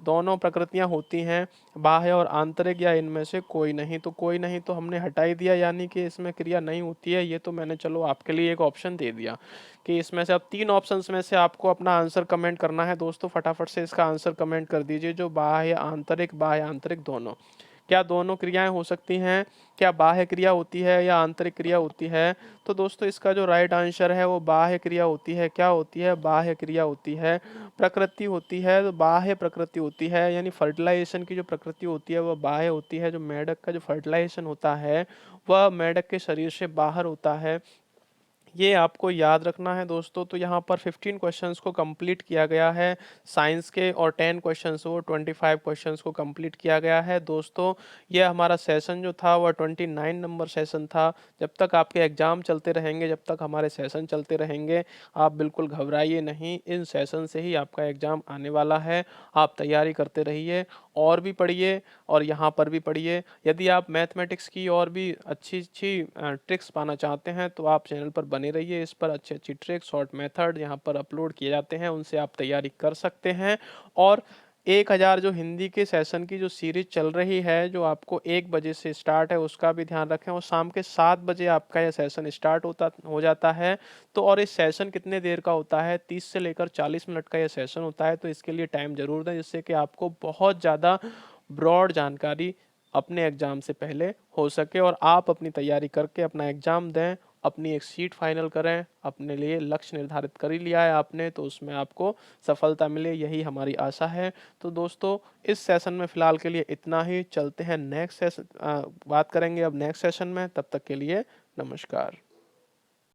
[SPEAKER 1] दोनों प्रकृतियां होती हैं, बाह्य और आंतरिक, या इनमें से कोई नहीं? तो कोई नहीं तो हमने हटा ही दिया, यानी कि इसमें क्रिया नहीं होती है। ये तो मैंने चलो आपके लिए एक ऑप्शन दे दिया कि इसमें से अब तीन ऑप्शंस में से आपको अपना आंसर कमेंट करना है दोस्तों। फटाफट से इसका आंसर कमेंट कर दीजिए। जो बाह्य आंतरिक दोनों, क्या दोनों क्रियाएं हो सकती हैं? क्या बाह्य क्रिया होती है या आंतरिक क्रिया होती है? तो दोस्तों इसका जो राइट आंसर है वो बाह्य क्रिया होती है। क्या होती है? बाह्य क्रिया होती है। प्रकृति होती है तो बाह्य प्रकृति होती है, यानी फर्टिलाइजेशन की जो प्रकृति होती है वह बाह्य होती है। जो मेढक का जो फर्टिलाइजेशन होता है वह मेढक के शरीर से बाहर होता है। ये आपको याद रखना है दोस्तों। तो यहाँ पर 15 क्वेश्चंस को कंप्लीट किया गया है साइंस के, और 10 क्वेश्चंस वो 25 क्वेश्चंस को कंप्लीट किया गया है दोस्तों। ये हमारा सेशन जो था वह 29 नंबर सेशन था। जब तक आपके एग्ज़ाम चलते रहेंगे, जब तक हमारे सेशन चलते रहेंगे, आप बिल्कुल घबराइए नहीं। इन सेशन से ही आपका एग्ज़ाम आने वाला है। आप तैयारी करते रहिए और भी पढ़िए और यहाँ पर भी पढ़िए। यदि आप मैथमेटिक्स की और भी अच्छी-अच्छी ट्रिक्स पाना चाहते हैं तो आप चैनल पर बने रहिए। इस पर अच्छी-अच्छी ट्रिक्स, शॉर्ट मेथड यहाँ पर अपलोड किए जाते हैं, उनसे आप तैयारी कर सकते हैं। और 1000 जो हिंदी के सेशन की जो सीरीज़ चल रही है, जो आपको 1 बजे से स्टार्ट है, उसका भी ध्यान रखें और शाम के 7 बजे आपका ये सेशन स्टार्ट हो जाता है। तो और इस सेशन कितने देर का होता है? 30 से लेकर 40 मिनट का ये सेशन होता है, तो इसके लिए टाइम ज़रूर दें, जिससे कि आपको बहुत ज़्यादा ब्रॉड जानकारी अपने एग्ज़ाम से पहले हो सके और आप अपनी तैयारी करके अपना एग्ज़ाम दें, अपनी एक सीट फाइनल करें। अपने लिए लक्ष्य निर्धारित कर ही लिया है आपने, तो उसमें आपको सफलता मिले, यही हमारी आशा है। तो दोस्तों, इस सेशन में फ़िलहाल के लिए इतना ही। चलते हैं नेक्स्ट सेशन, बात करेंगे अब नेक्स्ट सेशन में। तब तक के लिए नमस्कार।